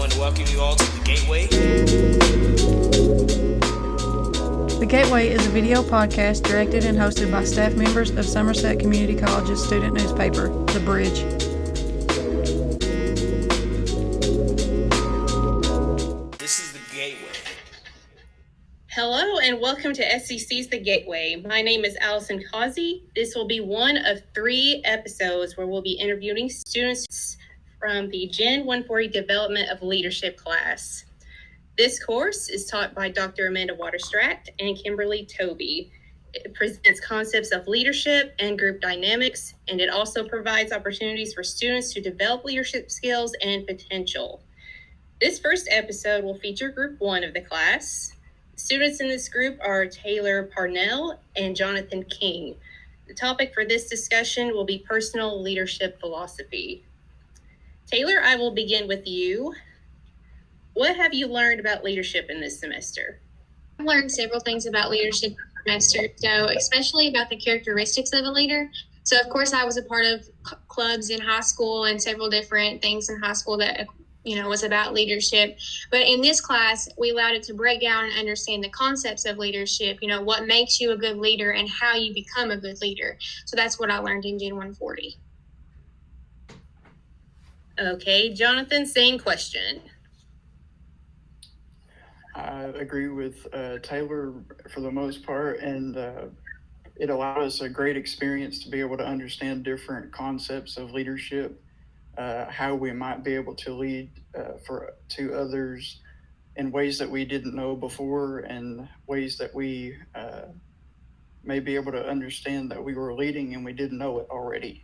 want to welcome you all to The Gateway. The Gateway is a video podcast directed and hosted by staff members of Somerset Community College's student newspaper, The Bridge. This is The Gateway. Hello and welcome to SCC's The Gateway. My name is Allison Causey. This will be one of 3 episodes where we'll be interviewing students from the Gen 140 Development of Leadership class. This course is taught by Dr. Amanda Waterstrack and Kimberly Toby. It presents concepts of leadership and group dynamics, and it also provides opportunities for students to develop leadership skills and potential. This first episode will feature Group 1 of the class. Students in this group are Taylor Parnell and Jonathan King. The topic for this discussion will be personal leadership philosophy. Taylor, I will begin with you. What have you learned about leadership in this semester? I've learned several things about leadership this semester, so especially about the characteristics of a leader. So, of course, I was a part of clubs in high school and several different things in high school that was about leadership. But in this class, we allowed it to break down and understand the concepts of leadership, what makes you a good leader and how you become a good leader. So that's what I learned in Gen 140. Okay, Jonathan, same question. I agree with Taylor for the most part, and it allowed us a great experience to be able to understand different concepts of leadership, how we might be able to lead to others in ways that we didn't know before, and ways that we may be able to understand that we were leading and we didn't know it already.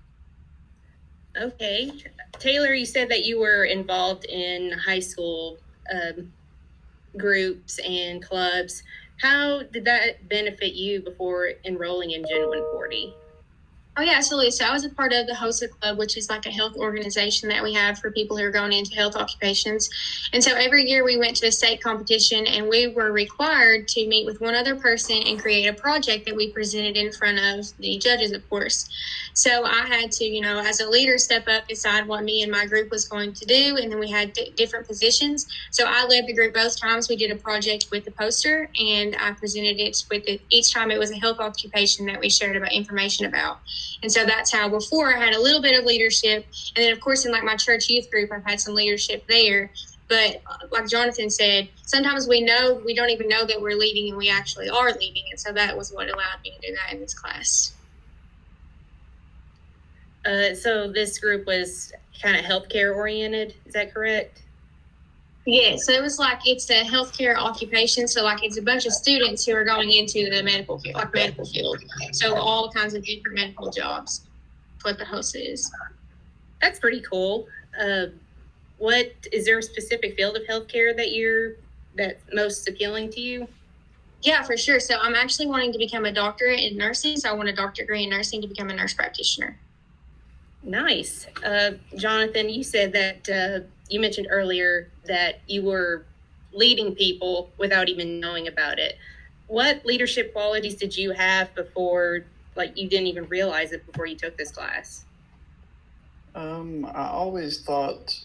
Okay. Taylor, you said that you were involved in high school groups and clubs. How did that benefit you before enrolling in Gen 140? Oh, yeah, absolutely. So I was a part of the HOSA Club, which is like a health organization that we have for people who are going into health occupations. And so every year we went to a state competition, and we were required to meet with one other person and create a project that we presented in front of the judges, of course. So I had to, as a leader, step up, decide what me and my group was going to do. And then we had different positions. So I led the group both times. We did a project with the poster, and I presented it each time it was a health occupation that we shared about information about. And so that's how before I had a little bit of leadership. And then, of course, in like my church youth group, I've had some leadership there. But like Jonathan said, sometimes we don't even know that we're leading, and we actually are leading. And so that was what allowed me to do that in this class. So this group was kind of healthcare oriented. Is that correct? Yeah, so it was it's a healthcare occupation. So it's a bunch of students who are going into the medical field. So all kinds of different medical jobs. That's what the host is. That's pretty cool. What is there a specific field of healthcare that's most appealing to you? Yeah, for sure. So I'm actually wanting to become a doctorate in nursing. So I want a doctorate degree in nursing to become a nurse practitioner. Nice. Jonathan, you said that you mentioned earlier that you were leading people without even knowing about it. What leadership qualities did you have before, you didn't even realize it before you took this class? I always thought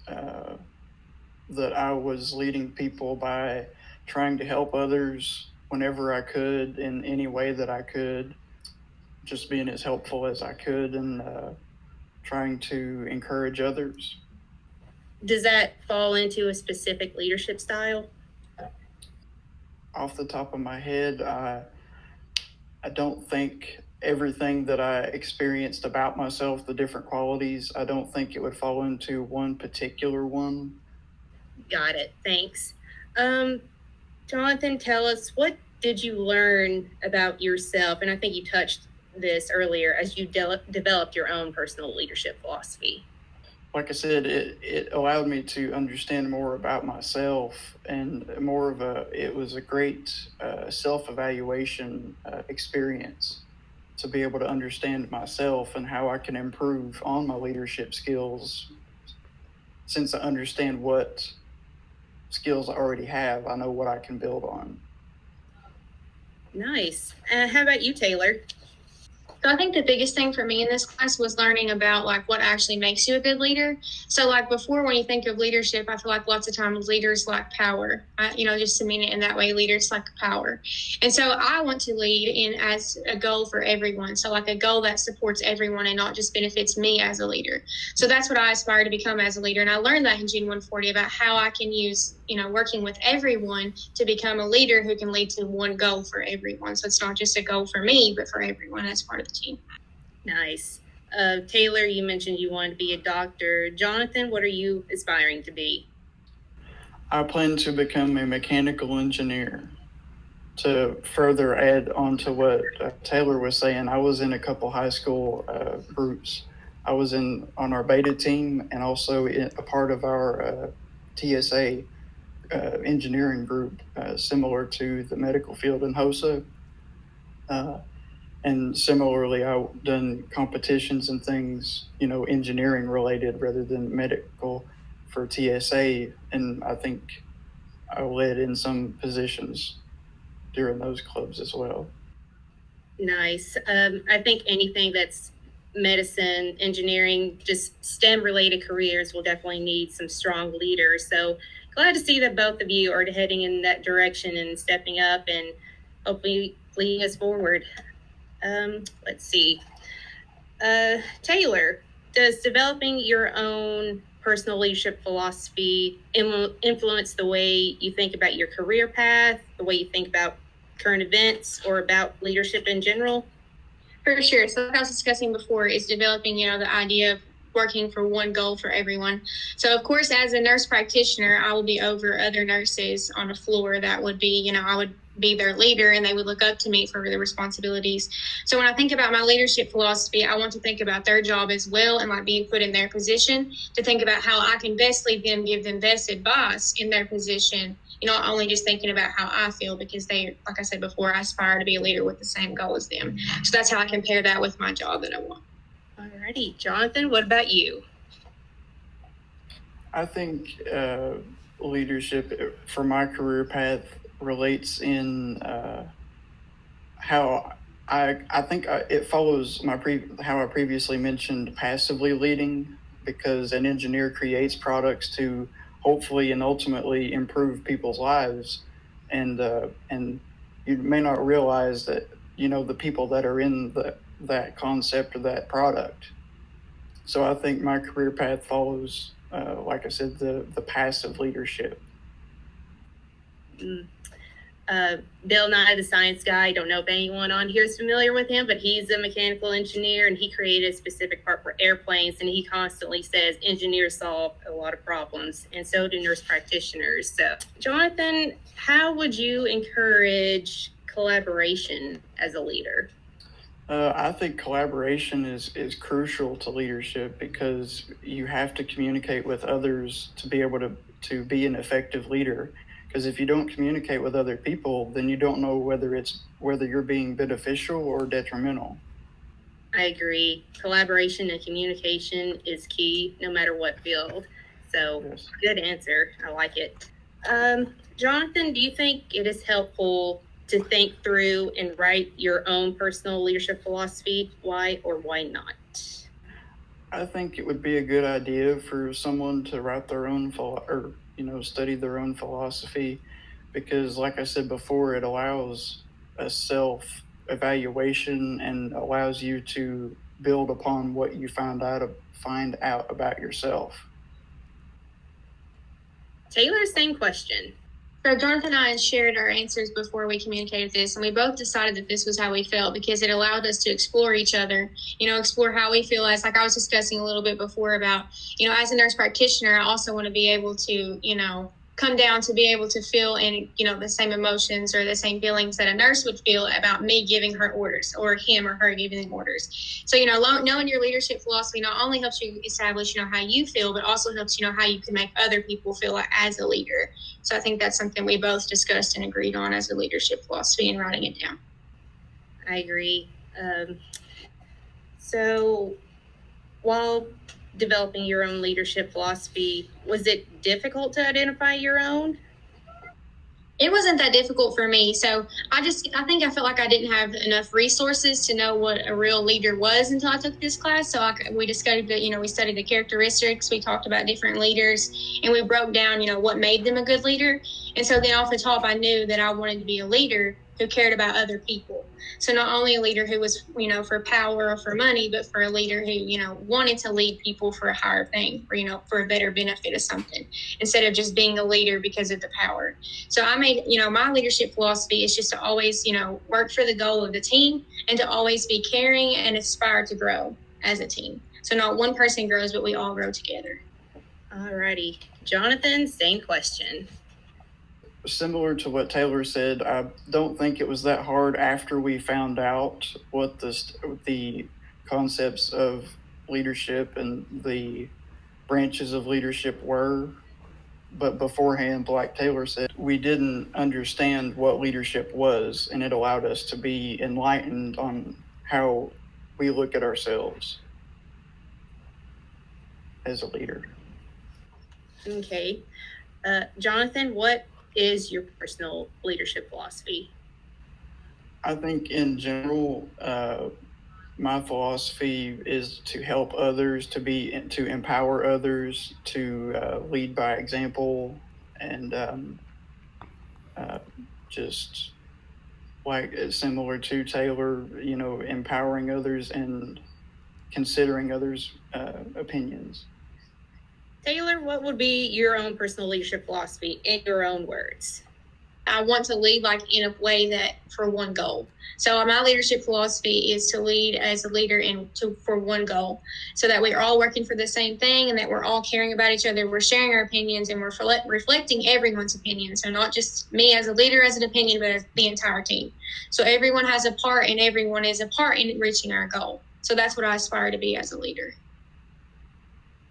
that I was leading people by trying to help others whenever I could, in any way that I could, just being as helpful as I could, and trying to encourage others. Does that fall into a specific leadership style? Off the top of my head, I don't think everything that I experienced about myself, the different qualities, I don't think it would fall into one particular one. Got it. Thanks. Jonathan, tell us, what did you learn about yourself? And I think you touched this earlier as you developed your own personal leadership philosophy. Like I said, it allowed me to understand more about myself, and it was a great self-evaluation experience to be able to understand myself and how I can improve on my leadership skills. Since I understand what skills I already have, I know what I can build on. Nice. How about you, Taylor? So I think the biggest thing for me in this class was learning about like what actually makes you a good leader. So like before, when you think of leadership, I feel like lots of times leaders lack power. Just to mean it in that way, leaders lack power. And so I want to lead in as a goal for everyone. So like a goal that supports everyone and not just benefits me as a leader. So that's what I aspire to become as a leader. And I learned that in Gen 140 about how I can use, working with everyone to become a leader who can lead to one goal for everyone. So it's not just a goal for me, but for everyone as part of the team. Nice. Taylor, you mentioned you wanted to be a doctor. Jonathan, what are you aspiring to be? I plan to become a mechanical engineer. To further add on to what Taylor was saying, I was in a couple high school groups. I was on our beta team and also a part of our TSA engineering group, similar to the medical field in HOSA. And similarly, I've done competitions and things, engineering related rather than medical for TSA. And I think I led in some positions during those clubs as well. Nice. I think anything that's medicine, engineering, just STEM related careers will definitely need some strong leaders. So glad to see that both of you are heading in that direction and stepping up and hopefully leading us forward. Let's see. Taylor, does developing your own personal leadership philosophy influence the way you think about your career path, the way you think about current events, or about leadership in general? For sure. So like I was discussing before is developing, the idea of working for one goal for everyone. So of course, as a nurse practitioner, I will be over other nurses on a floor that would be, I would be their leader and they would look up to me for the responsibilities. So when I think about my leadership philosophy, I want to think about their job as well and like being put in their position to think about how I can best lead them, give them best advice in their position. Not only just thinking about how I feel because they, like I said before, I aspire to be a leader with the same goal as them. So that's how I compare that with my job that I want. Alrighty, Jonathan, what about you? I think leadership for my career path relates in how I think it follows how I previously mentioned passively leading, because an engineer creates products to hopefully and ultimately improve people's lives, and you may not realize that the people that are in that concept or that product. So I think my career path follows, like I said, the passive leadership. Bill Nye, the science guy. I don't know if anyone on here is familiar with him, but he's a mechanical engineer and he created a specific part for airplanes. And he constantly says engineers solve a lot of problems, and so do nurse practitioners. So, Jonathan, how would you encourage collaboration as a leader? I think collaboration is crucial to leadership, because you have to communicate with others to be able to be an effective leader. Because if you don't communicate with other people, then you don't know whether you're being beneficial or detrimental. I agree. Collaboration and communication is key no matter what field. So yes. Good answer. I like it. Jonathan, do you think it is helpful to think through and write your own personal leadership philosophy? Why or why not? I think it would be a good idea for someone to write their own study their own philosophy, because like I said before, it allows a self-evaluation and allows you to build upon what you find out about yourself. Taylor, same question. So Jonathan and I shared our answers before we communicated this, and we both decided that this was how we felt because it allowed us to explore each other, explore how we feel as, like I was discussing a little bit before about, as a nurse practitioner, I also want to be able to, come down to be able to feel in, the same emotions or the same feelings that a nurse would feel about me giving her orders or him or her giving them orders. So, knowing your leadership philosophy not only helps you establish, how you feel, but also helps you know how you can make other people feel as a leader. So I think that's something we both discussed and agreed on as a leadership philosophy and writing it down. I agree. So while developing your own leadership philosophy, was it difficult to identify your own? It wasn't that difficult for me. So I think I felt like I didn't have enough resources to know what a real leader was until I took this class. So we studied we studied the characteristics. We talked about different leaders, and we broke down, what made them a good leader. And so then off the top, I knew that I wanted to be a leader who cared about other people. So not only a leader who was, for power or for money, but for a leader who, wanted to lead people for a higher thing, or, for a better benefit of something, instead of just being a leader because of the power. So I made, my leadership philosophy is just to always, work for the goal of the team and to always be caring and aspire to grow as a team. So not one person grows, but we all grow together. All righty. Jonathan, same question. Similar to what Taylor said, I don't think it was that hard after we found out what the concepts of leadership and the branches of leadership were. But beforehand, like Taylor said, we didn't understand what leadership was, and it allowed us to be enlightened on how we look at ourselves as a leader. Okay. Jonathan, what is your personal leadership philosophy? I think in general, my philosophy is to help others, to empower others, to lead by example, and just like similar to Taylor, empowering others and considering others' opinions. Taylor, what would be your own personal leadership philosophy in your own words? I want to lead in a way that for one goal. So my leadership philosophy is to lead as a leader for one goal, so that we're all working for the same thing and that we're all caring about each other. We're sharing our opinions and we're reflecting everyone's opinion. So not just me as a leader as an opinion, but as the entire team. So everyone has a part and everyone is a part in reaching our goal. So that's what I aspire to be as a leader.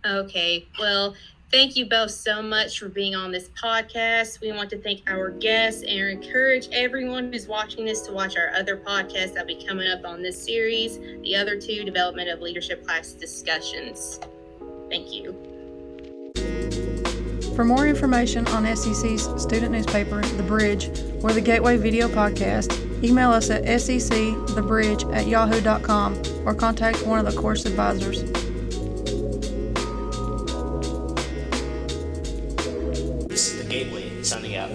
Okay, well, thank you both so much for being on this podcast. We want to thank our guests and encourage everyone who's watching this to watch our other podcasts that'll be coming up on this series, the other two Development of Leadership class discussions. Thank you. For more information on SCC's student newspaper, The Bridge, or the Gateway Video Podcast, email us at sccthebridge@yahoo.com or contact one of the course advisors. This is the Gateway, signing out.